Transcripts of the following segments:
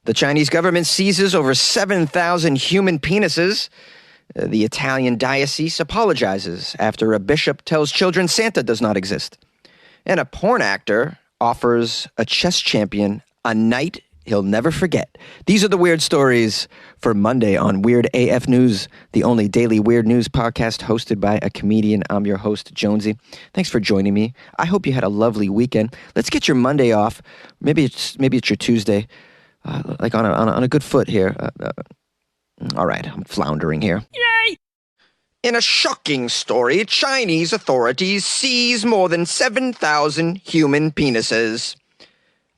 The Chinese government seizes over 7,000 human penises. The Italian diocese apologizes after a bishop tells children Santa does not exist. And a porn actor offers a chess champion a night he'll never forget. These are the weird stories for Monday on Weird AF News, the only daily weird news podcast hosted by a comedian. I'm your host, Jonesy. Thanks for joining me. I hope you had a lovely weekend. Let's get your Monday off. Maybe it's your Tuesday, like on a good foot here. All right, I'm floundering here. Yay! In a shocking story, Chinese authorities seize more than 7,000 human penises.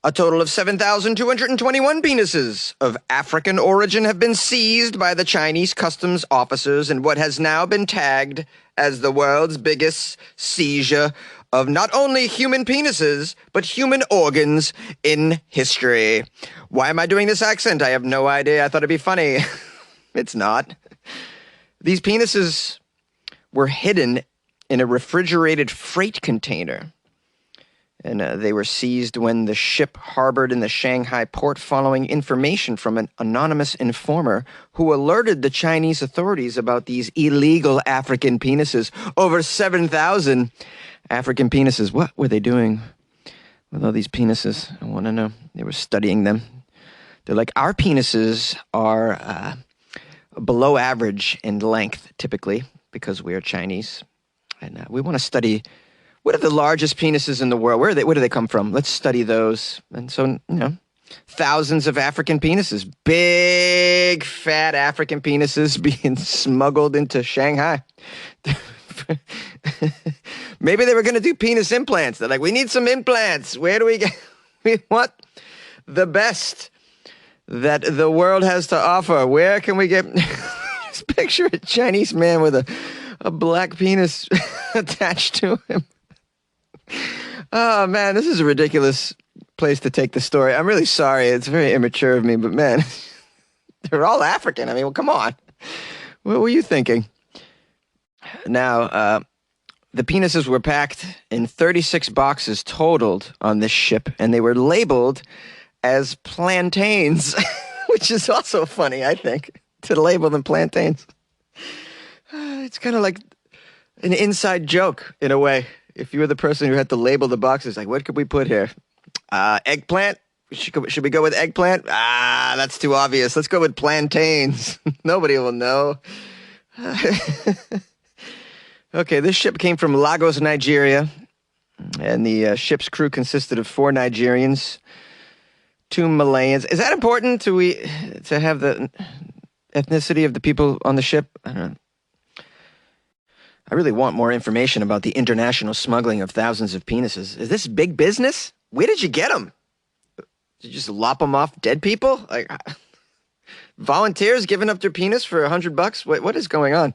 A total of 7,221 penises of African origin have been seized by the Chinese customs officers in what has now been tagged as the world's biggest seizure of not only human penises, but human organs in history. Why am I doing this accent? I have no idea. I thought it'd be funny. It's not. These penises were hidden in a refrigerated freight container. And they were seized when the ship harbored in the Shanghai port following information from an anonymous informer who alerted the Chinese authorities about these illegal African penises. Over 7,000 African penises. What were they doing with all these penises? I want to know. They were studying them. They're like, our penises are below average in length, typically, because we are Chinese. And we want to study... what are the largest penises in the world? Where do they come from? Let's study those. And so, thousands of African penises, big, fat African penises being smuggled into Shanghai. Maybe they were going to do penis implants. They're like, we need some implants. Where do we get? We want the best that the world has to offer. Where can we get? Just picture a Chinese man with a black penis attached to him. Oh, man, this is a ridiculous place to take the story. I'm really sorry. It's very immature of me, but, man, they're all African. I mean, well, come on. What were you thinking? Now, the penises were packed in 36 boxes totaled on this ship, and they were labeled as plantains, which is also funny, I think, to label them plantains. It's kind of like an inside joke, in a way. If you were the person who had to label the boxes, like, what could we put here? Eggplant? Should we go with eggplant? That's too obvious. Let's go with plantains. Nobody will know. Okay, this ship came from Lagos, Nigeria, and the ship's crew consisted of 4 Nigerians, 2 Malayans. Is that important to have the ethnicity of the people on the ship? I don't know. I really want more information about the international smuggling of thousands of penises. Is this big business? Where did you get them? Did you just lop them off dead people? Like volunteers giving up their penis for $100? What is going on?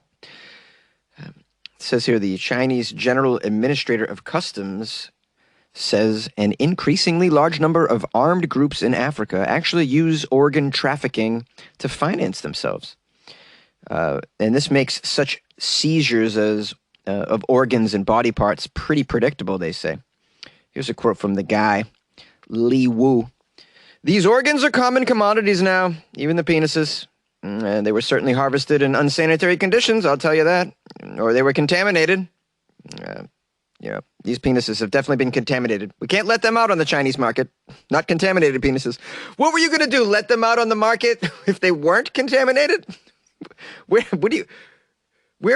It says here the Chinese General Administrator of Customs says an increasingly large number of armed groups in Africa actually use organ trafficking to finance themselves. And this makes such seizures of organs and body parts pretty predictable, they say. Here's a quote from the guy, Li Wu. These organs are common commodities now, even the penises. And they were certainly harvested in unsanitary conditions, I'll tell you that. Or they were contaminated. These penises have definitely been contaminated. We can't let them out on the Chinese market. Not contaminated penises. What were you going to do, let them out on the market if they weren't contaminated? Where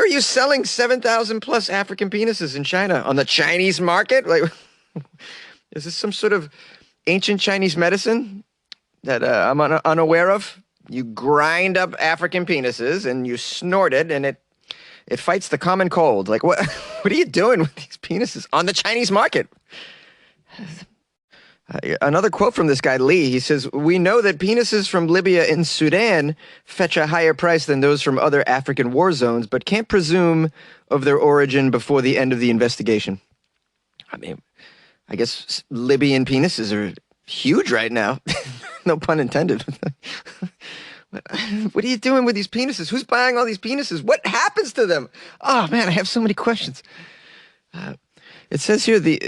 are you selling 7,000 plus African penises in China? On the Chinese market? Like, is this some sort of ancient Chinese medicine that I'm unaware of? You grind up African penises and you snort it, and it fights the common cold. Like, what are you doing with these penises on the Chinese market? Another quote from this guy, Lee. He says, we know that penises from Libya and Sudan fetch a higher price than those from other African war zones, but can't presume of their origin before the end of the investigation. I mean, I guess Libyan penises are huge right now. No pun intended. What are you doing with these penises? Who's buying all these penises? What happens to them? Oh, man, I have so many questions. It says here the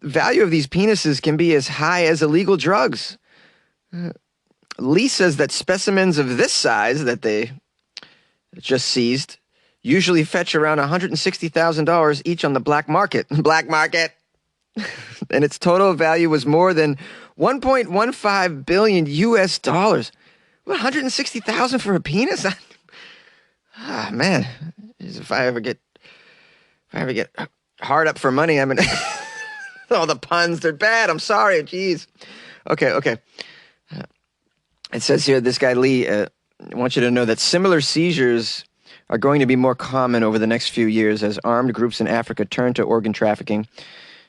value of these penises can be as high as illegal drugs. Lee says that specimens of this size that they just seized usually fetch around $160,000 each on the black market. Black market. And its total value was more than 1.15 billion US dollars. 160,000 for a penis? Man, if I ever get hard up for money, I mean, all the puns, they're bad. I'm sorry. Jeez. Okay. It says here, this guy Lee, I want you to know that similar seizures are going to be more common over the next few years as armed groups in Africa turn to organ trafficking.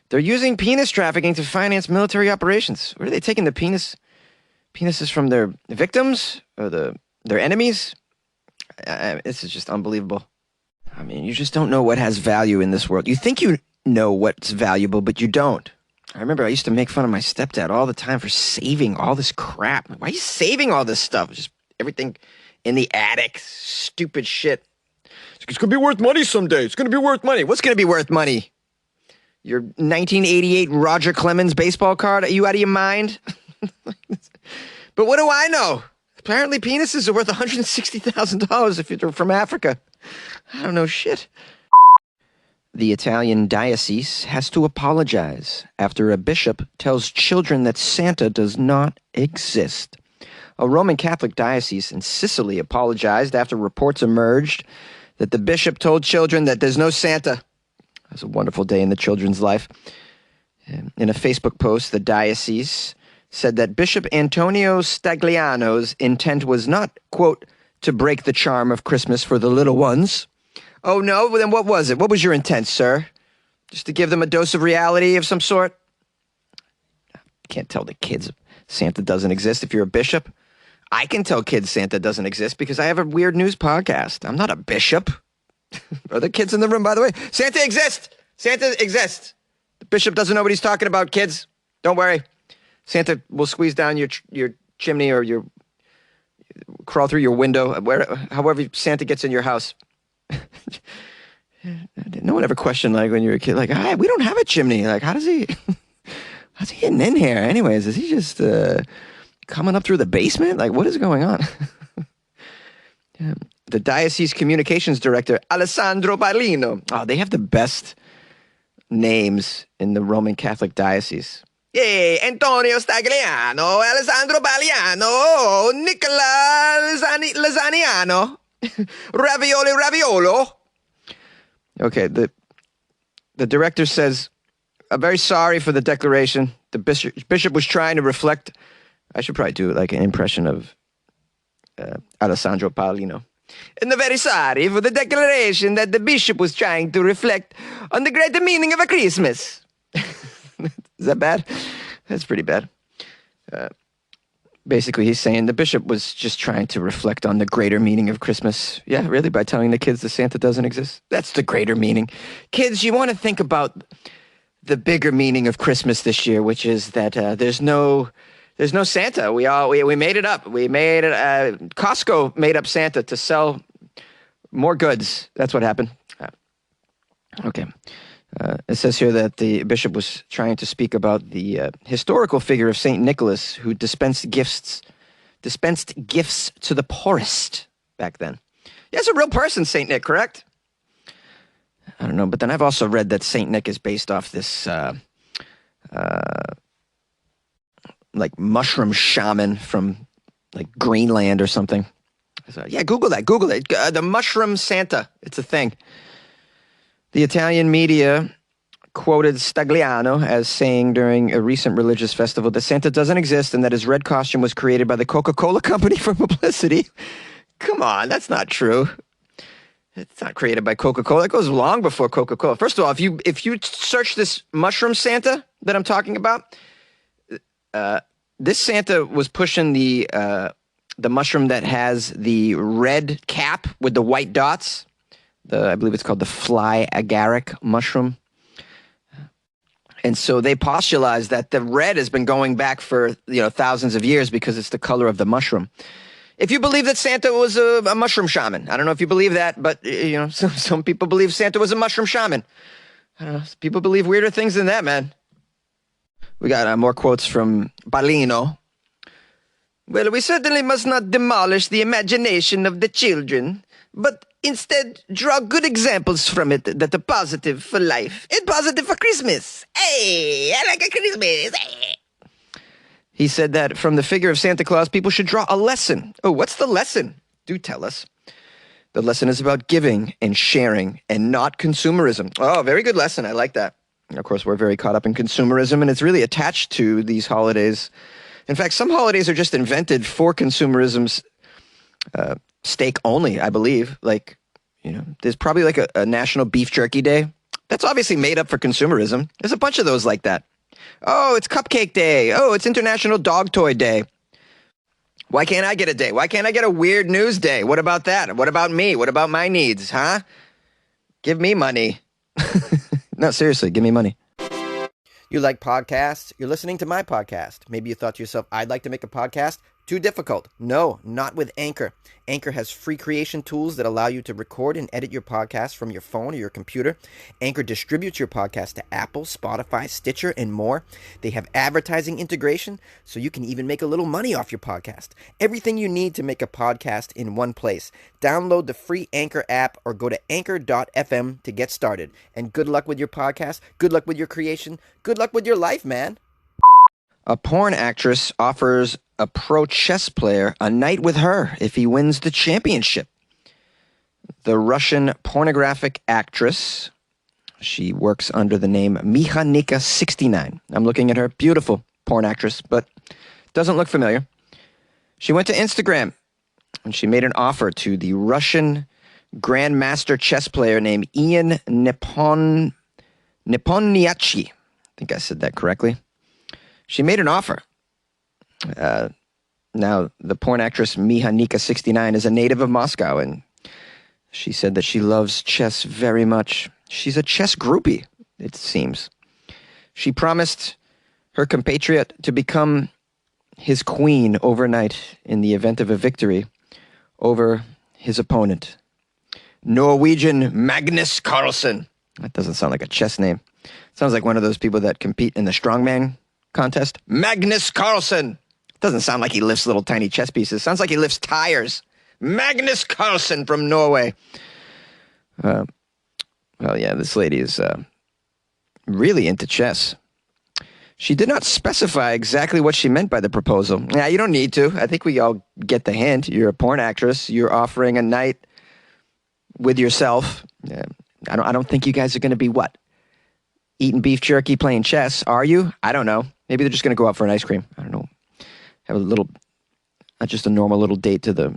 They're using penis trafficking to finance military operations. Where are they taking the penises from their victims or their enemies? This is just unbelievable. I mean, you just don't know what has value in this world. You think you know what's valuable, but you don't. I remember I used to make fun of my stepdad all the time for saving all this crap. Why are you saving all this stuff? Just everything in the attic. Stupid shit. It's going to be worth money someday. It's going to be worth money. What's going to be worth money? Your 1988 Roger Clemens baseball card? Are you out of your mind? But what do I know? Apparently penises are worth $160,000 if you're from Africa. I don't know shit. The Italian diocese has to apologize after a bishop tells children that Santa does not exist. A Roman Catholic diocese in Sicily apologized after reports emerged that the bishop told children that there's no Santa. It was a wonderful day in the children's life. In a Facebook post, the diocese said that Bishop Antonio Stagliano's intent was not, quote, to break the charm of Christmas for the little ones. Oh, no? Well, then what was it? What was your intent, sir? Just to give them a dose of reality of some sort? You can't tell the kids Santa doesn't exist if you're a bishop. I can tell kids Santa doesn't exist because I have a weird news podcast. I'm not a bishop. Are there kids in the room, by the way? Santa exists! Santa exists! The bishop doesn't know what he's talking about, kids. Don't worry. Santa will squeeze down your chimney or crawl through your window, however Santa gets in your house. No one ever questioned, like, when you were a kid, like, hi, we don't have a chimney. Like, how's he getting in here? Anyways, is he just coming up through the basement? Like, what is going on? Yeah. The diocese communications director, Alessandro Paolino. Oh, they have the best names in the Roman Catholic diocese. Yay, Antonio Stagliano, Alessandro Paoliano, Nicola Lasagnano, Raviolo. Okay, the director says, I'm very sorry for the declaration. The bishop was trying to reflect. I should probably do like an impression of Alessandro Paolino. And very sorry for the declaration that the bishop was trying to reflect on the greater meaning of a Christmas. Is that bad? That's pretty bad. Basically, he's saying the bishop was just trying to reflect on the greater meaning of Christmas. Yeah, really? By telling the kids that Santa doesn't exist? That's the greater meaning. Kids, you want to think about the bigger meaning of Christmas this year, which is that there's no Santa. We made it up. Costco made up Santa to sell more goods. That's what happened. Okay. It says here that the bishop was trying to speak about the historical figure of Saint Nicholas, who dispensed gifts to the poorest back then. Yeah, it's a real person, Saint Nick, correct? I don't know, but then I've also read that Saint Nick is based off this like mushroom shaman from like Greenland or something. So, yeah, Google that. The mushroom Santa. It's a thing. The Italian media quoted Stagliano as saying during a recent religious festival that Santa doesn't exist and that his red costume was created by the Coca-Cola company for publicity. Come on, that's not true. It's not created by Coca-Cola. It goes long before Coca-Cola. First of all, if you search this mushroom Santa that I'm talking about, this Santa was pushing the mushroom that has the red cap with the white dots. I believe it's called the fly agaric mushroom. And so they postulate that the red has been going back for thousands of years because it's the color of the mushroom. If you believe that Santa was a mushroom shaman, I don't know if you believe that, but some people believe Santa was a mushroom shaman. I don't know. People believe weirder things than that, man. We got more quotes from Paolino. Well, we certainly must not demolish the imagination of the children, but instead draw good examples from it that are positive for life and positive for Christmas. Hey, I like a Christmas. Hey. He said that from the figure of Santa Claus, people should draw a lesson. Oh, what's the lesson? Do tell us. The lesson is about giving and sharing and not consumerism. Oh, very good lesson. I like that. Of course, we're very caught up in consumerism, and it's really attached to these holidays. In fact, some holidays are just invented for consumerism's stake only, I believe. Like, there's probably like a National Beef Jerky Day. That's obviously made up for consumerism. There's a bunch of those like that. Oh, it's Cupcake Day. Oh, it's International Dog Toy Day. Why can't I get a day? Why can't I get a weird news day? What about that? What about me? What about my needs, huh? Give me money. No, seriously, give me money. You like podcasts? You're listening to my podcast. Maybe you thought to yourself, I'd like to make a podcast. Too difficult. No, not with Anchor. Anchor has free creation tools that allow you to record and edit your podcast from your phone or your computer. Anchor distributes your podcast to Apple, Spotify, Stitcher, and more. They have advertising integration, so you can even make a little money off your podcast. Everything you need to make a podcast in one place. Download the free Anchor app or go to anchor.fm to get started. And good luck with your podcast. Good luck with your creation. Good luck with your life, man. A porn actress offers a pro chess player a night with her if he wins the championship. The Russian pornographic actress, she works under the name Mihanika69. I'm looking at her. Beautiful porn actress, but doesn't look familiar. She went to Instagram and she made an offer to the Russian grandmaster chess player named Ian Nepomniachtchi. I think I said that correctly. She made an offer. Now, the porn actress Mihanika69 is a native of Moscow, and she said that she loves chess very much. She's a chess groupie, it seems. She promised her compatriot to become his queen overnight in the event of a victory over his opponent, Norwegian Magnus Carlsen. That doesn't sound like a chess name. It sounds like one of those people that compete in the strongman contest. Magnus Carlsen. Doesn't sound like he lifts little tiny chess pieces. Sounds like he lifts tires. Magnus Carlsen from Norway. Well, yeah, this lady is really into chess. She did not specify exactly what she meant by the proposal. Yeah, you don't need to. I think we all get the hint. You're a porn actress. You're offering a night with yourself. I don't think you guys are going to be what? Eating beef jerky, playing chess, are you? I don't know. Maybe they're just going to go out for an ice cream. I don't know. Have a little, just a normal little date to the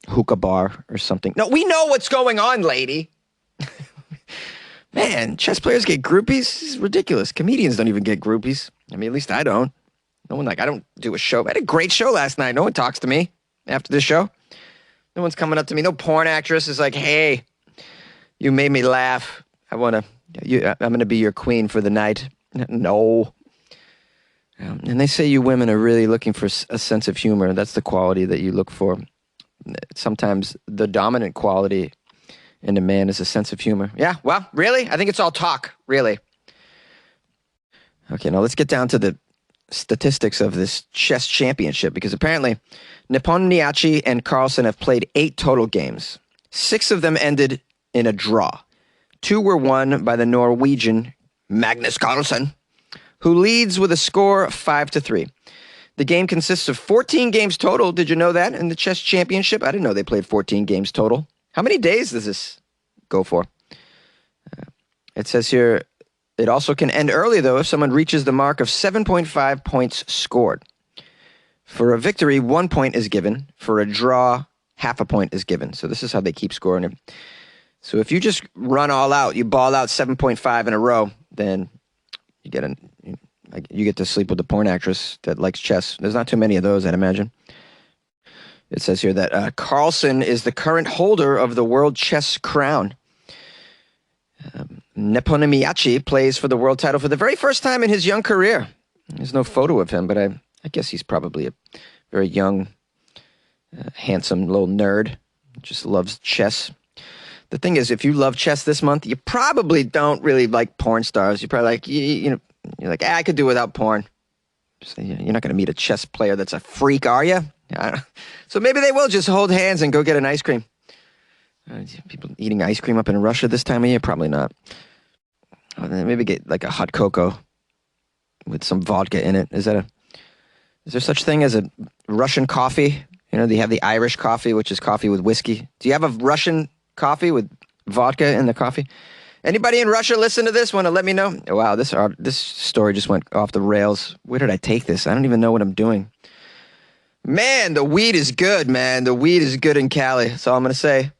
hookah bar or something. No, we know what's going on, lady. Man, chess players get groupies? This is ridiculous. Comedians don't even get groupies. I mean, at least I don't. No one, I don't do a show. I had a great show last night. No one talks to me after the show. No one's coming up to me. No porn actress is like, hey, you made me laugh. I'm going to be your queen for the night. No. And they say you women are really looking for a sense of humor. That's the quality that you look for. Sometimes the dominant quality in a man is a sense of humor. Yeah, well, really? I think it's all talk, really. Okay, now let's get down to the statistics of this chess championship, because apparently Nepomniachtchi and Carlsen have played 8 total games. 6 of them ended in a draw. 2 were won by the Norwegian Magnus Carlsen, who leads with a score of 5-3. The game consists of 14 games total. Did you know that in the chess championship? I didn't know they played 14 games total. How many days does this go for? It says here, it also can end early, though, if someone reaches the mark of 7.5 points scored. For a victory, 1 point is given. For a draw, half a point is given. So this is how they keep scoring it. So if you just run all out, you ball out 7.5 in a row, then you get to sleep with a porn actress that likes chess. There's not too many of those, I'd imagine. It says here that Carlsen is the current holder of the world chess crown. Nepomniachtchi plays for the world title for the very first time in his young career. There's no photo of him, but I guess he's probably a very young, handsome little nerd. Just loves chess. The thing is, if you love chess this month, you probably don't really like porn stars. You're probably like, you're like, I could do without porn. So you're not going to meet a chess player that's a freak, are you? So maybe they will just hold hands and go get an ice cream. People eating ice cream up in Russia this time of year? Probably not. Maybe get like a hot cocoa with some vodka in it. Is there such thing as a Russian coffee? You know, they have the Irish coffee, which is coffee with whiskey. Do you have a Russian coffee with vodka in the coffee? Anybody in Russia listen to this? Want to let me know? Wow, this story just went off the rails. Where did I take this? I don't even know what I'm doing. Man, the weed is good, man. The weed is good in Cali. That's all I'm going to say.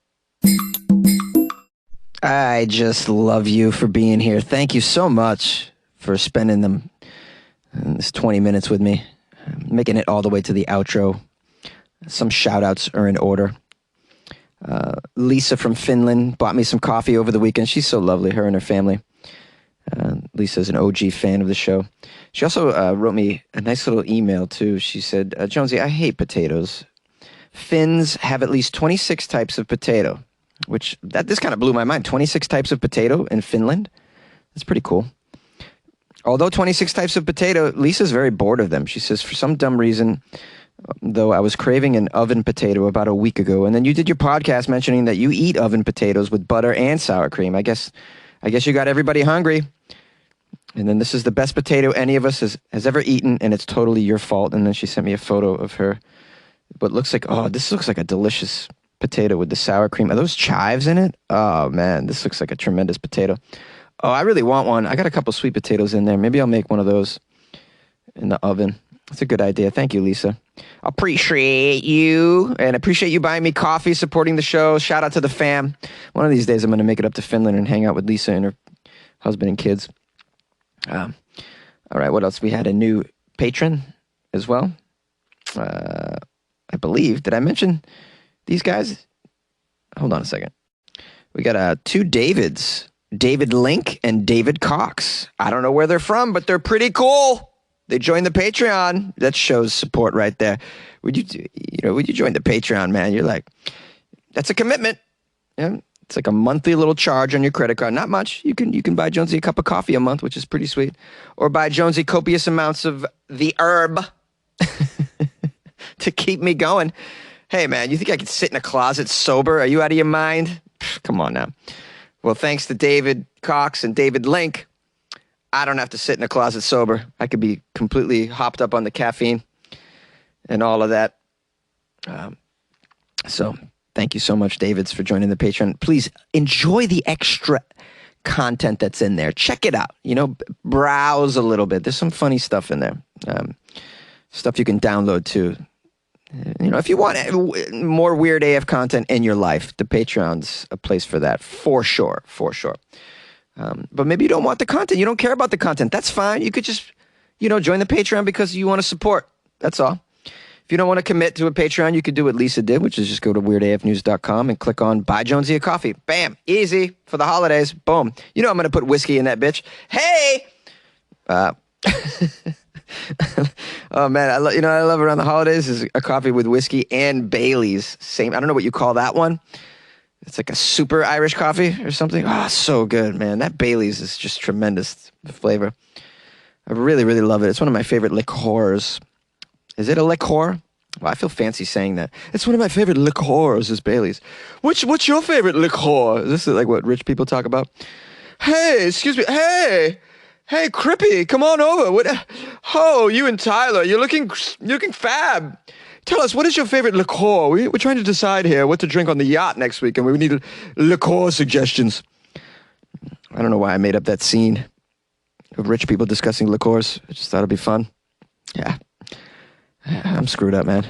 I just love you for being here. Thank you so much for spending this 20 minutes with me, making it all the way to the outro. Some shout-outs are in order. Lisa from Finland bought me some coffee over the weekend. She's so lovely, her and her family. Lisa's an OG fan of the show. She also wrote me a nice little email, too. She said, Jonesy, I hate potatoes. Finns have at least 26 types of potato, which this kind of blew my mind. 26 types of potato in Finland? That's pretty cool. Although 26 types of potato, Lisa's very bored of them. She says, for some dumb reason, though I was craving an oven potato about a week ago, and then you did your podcast mentioning that you eat oven potatoes with butter and sour cream. I guess you got everybody hungry. And then this is the best potato any of us has ever eaten, and it's totally your fault. And then she sent me a photo of her. But this looks like a delicious potato with the sour cream. Are those chives in it? Oh, man, this looks like a tremendous potato. Oh, I really want one. I got a couple sweet potatoes in there. Maybe I'll make one of those in the oven. That's a good idea. Thank you, Lisa. Appreciate you. And appreciate you buying me coffee, supporting the show. Shout out to the fam. One of these days, I'm going to make it up to Finland and hang out with Lisa and her husband and kids. All right, what else? We had a new patron as well. I believe. Did I mention these guys? Hold on a second. We got two Davids. David Link and David Cox. I don't know where they're from, but they're pretty cool. They joined the Patreon. That shows support right there. Would you join the Patreon, man? You're like, that's a commitment. Yeah, it's like a monthly little charge on your credit card. Not much. You can buy Jonesy a cup of coffee a month, which is pretty sweet, or buy Jonesy copious amounts of the herb to keep me going. Hey, man, you think I could sit in a closet sober? Are you out of your mind? Come on now. Well, thanks to David Cox and David Link, I don't have to sit in a closet sober. I could be completely hopped up on the caffeine and all of that. So thank you so much, Davids, for joining the Patreon. Please enjoy the extra content that's in there. Check it out. Browse a little bit. There's some funny stuff in there. Stuff you can download too. If you want more Weird AF content in your life, the Patreon's a place for that, for sure. But maybe you don't want the content. You don't care about the content. That's fine. You could just, join the Patreon because you want to support. That's all. If you don't want to commit to a Patreon, you could do what Lisa did, which is just go to weirdafnews.com and click on Buy Jonesy a Coffee. Bam. Easy for the holidays. Boom. I'm going to put whiskey in that bitch. Hey! Oh man, I love around the holidays is a coffee with whiskey and Bailey's. Same. I don't know what you call that one. It's like a super Irish coffee or something. Oh, so good, man. That Bailey's is just tremendous flavor. I really, really love it. It's one of my favorite liqueurs. Is it a liqueur? Well, I feel fancy saying that. It's one of my favorite liqueurs is Bailey's. What's your favorite liqueur? Is this like what rich people talk about? Hey, excuse me. Hey, Crippy, come on over. Oh, you and Tyler, you're looking fab. Tell us, what is your favorite liqueur? We're trying to decide here what to drink on the yacht next week, and we need liqueur suggestions. I don't know why I made up that scene of rich people discussing liqueurs. I just thought it'd be fun. Yeah. I'm screwed up, man.